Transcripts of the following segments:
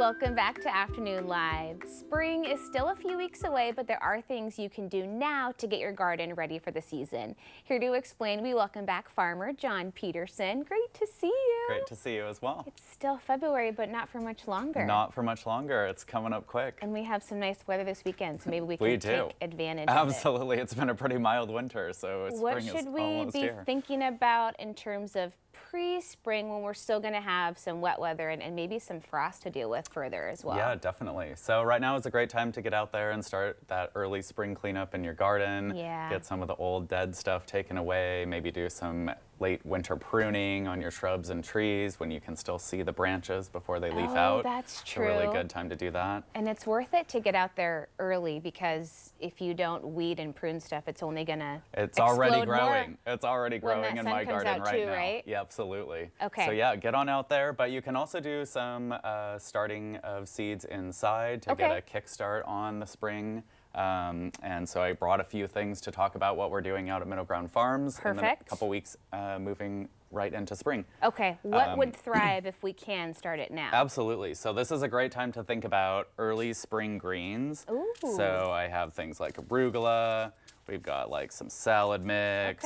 welcome back to Afternoon Live. Spring is still a few weeks away, but there are things you can do now to get your garden ready for the season. Here to explain, we welcome back farmer John Peterson. Great to see you. Great to see you as well. It's still February, but not for much longer. Not for much longer. It's coming up quick. And we have some nice weather this weekend, so maybe we can take advantage of it. Absolutely. It's been a pretty mild winter, so spring is almost here. What should we be thinking about in terms of pre-spring when we're still going to have some wet weather and maybe some frost to deal with further as well? Yeah, definitely. So right now is a great time to get out there and start that early spring cleanup in your garden. Yeah. Get some of the old dead stuff taken away, maybe do some late winter pruning on your shrubs and trees when you can still see the branches before they leaf out. That's true. It's a really good time to do that. And it's worth it to get out there early, because if you don't weed and prune stuff, it's only gonna already growing. It's already growing in my garden right now. Right? Yeah, absolutely. Okay. So yeah, get on out there, but you can also do some starting of seeds inside to get a kickstart on the spring. And so I brought a few things to talk about what we're doing out at Middle Ground Farms in the couple weeks moving right into spring. Okay, what would thrive if we can start it now? Absolutely. So this is a great time to think about early spring greens. Ooh. So I have things like arugula, we've got like some salad mix,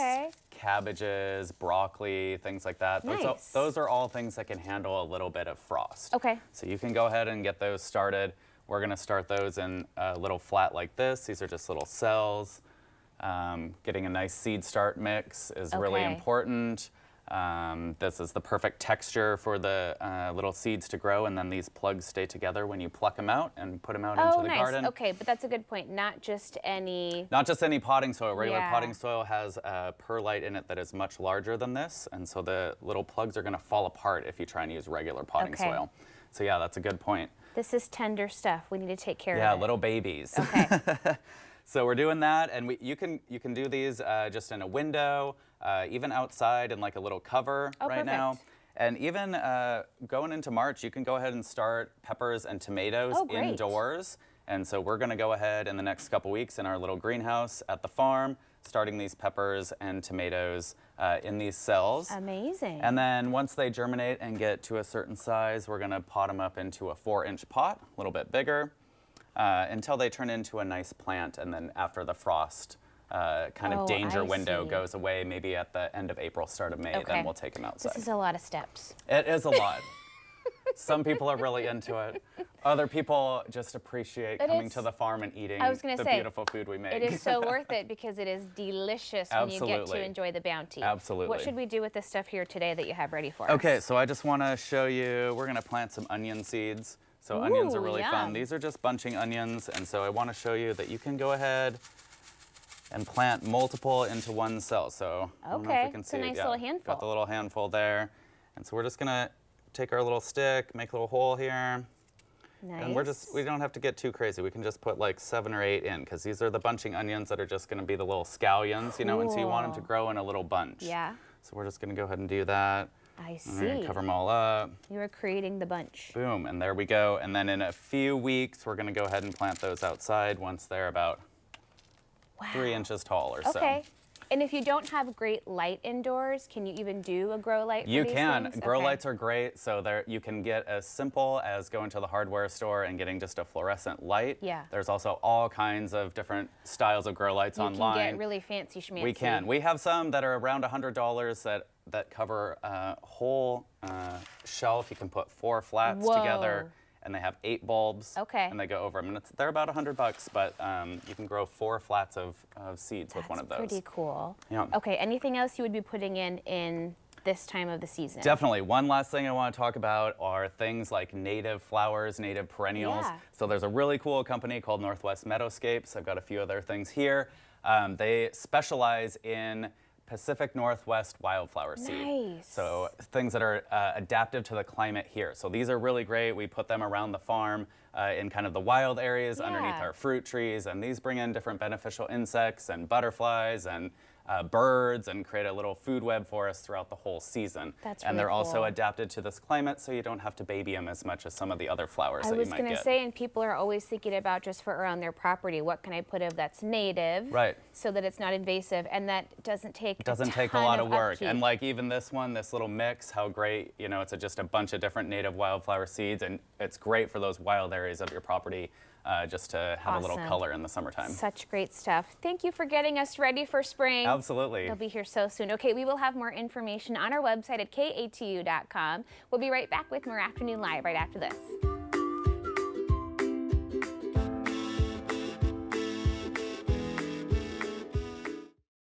cabbages, broccoli, things like that. Nice. Those are all things that can handle a little bit of frost. Okay. So you can go ahead and get those started. We're going to start those in a little flat like this. These are just little cells. Getting a nice seed start mix is really important. This is the perfect texture for the little seeds to grow, and then these plugs stay together when you pluck them out and put them out into the garden. Okay, but that's a good point. Not just any potting soil. Regular potting soil has perlite in it that is much larger than this, and so the little plugs are going to fall apart if you try and use regular potting soil. So yeah, that's a good point. This is tender stuff. We need to take care of it. Yeah, little babies. Okay. So we're doing that, and you can do these just in a window, even outside in like a little cover now. And even going into March, you can go ahead and start peppers and tomatoes indoors. And so we're going to go ahead in the next couple weeks in our little greenhouse at the farm, starting these peppers and tomatoes in these cells. Amazing. And then once they germinate and get to a certain size, we're going to pot them up into a 4-inch pot, a little bit bigger, until they turn into a nice plant. And then after the frost kind of danger window goes away, maybe at the end of April, start of May, then we'll take them outside. This is a lot of steps. It is a lot. Some people are really into it. Other people just appreciate coming to the farm and eating the beautiful food we make. It is so worth it because it is delicious when you get to enjoy the bounty. Absolutely. What should we do with this stuff here today that you have ready for us? Okay, so I just want to show you, we're going to plant some onion seeds. So onions are really fun. These are just bunching onions, and so I want to show you that you can go ahead and plant multiple into one cell. So I don't know if you can see it's a nice little handful. Got the little handful there. And so we're just going to take our little stick, make a little hole here. Nice. And we don't have to get too crazy. We can just put like 7 or 8 in, because these are the bunching onions that are just going to be the little scallions, you know, and so you want them to grow in a little bunch. Yeah. So we're just going to go ahead and do that. I see. And we're going to cover them all up. You are creating the bunch. Boom, and there we go. And then in a few weeks, we're going to go ahead and plant those outside once they're about 3 inches tall or so. Okay. And if you don't have great light indoors, can you even do a grow light for You these can. things? Grow lights are great. So you can get as simple as going to the hardware store and getting just a fluorescent light. Yeah. There's also all kinds of different styles of grow lights online. You can get really fancy schmancy. We can. We have some that are around $100 that cover a whole shelf. You can put 4 flats together. And they have 8 bulbs, and they go over them. And they're about $100, but you can grow 4 flats of seeds with one of those. That's pretty cool. Yeah. Okay, anything else you would be putting in this time of the season? Definitely. One last thing I want to talk about are things like native flowers, native perennials. Yeah. So there's a really cool company called Northwest Meadowscapes. I've got a few other things here. They specialize in Pacific Northwest wildflower seed. Nice. So things that are adaptive to the climate here. So these are really great. We put them around the farm in kind of the wild areas underneath our fruit trees, and these bring in different beneficial insects and butterflies and birds and create a little food web for us throughout the whole season. That's and really they're also cool. adapted to this climate, so you don't have to baby them as much as some of the other flowers that you might get. I was going to say, and people are always thinking about just for around their property, what can I put of that's native, right? So that it's not invasive and that doesn't take a lot of work. Upkeep. And like even this one, this little mix, how great, you know, it's just a bunch of different native wildflower seeds, and it's great for those wild areas of your property. Just to have a little color in the summertime. Such great stuff. Thank you for getting us ready for spring. Absolutely. They'll be here so soon. Okay, we will have more information on our website at katu.com. We'll be right back with more Afternoon Live right after this.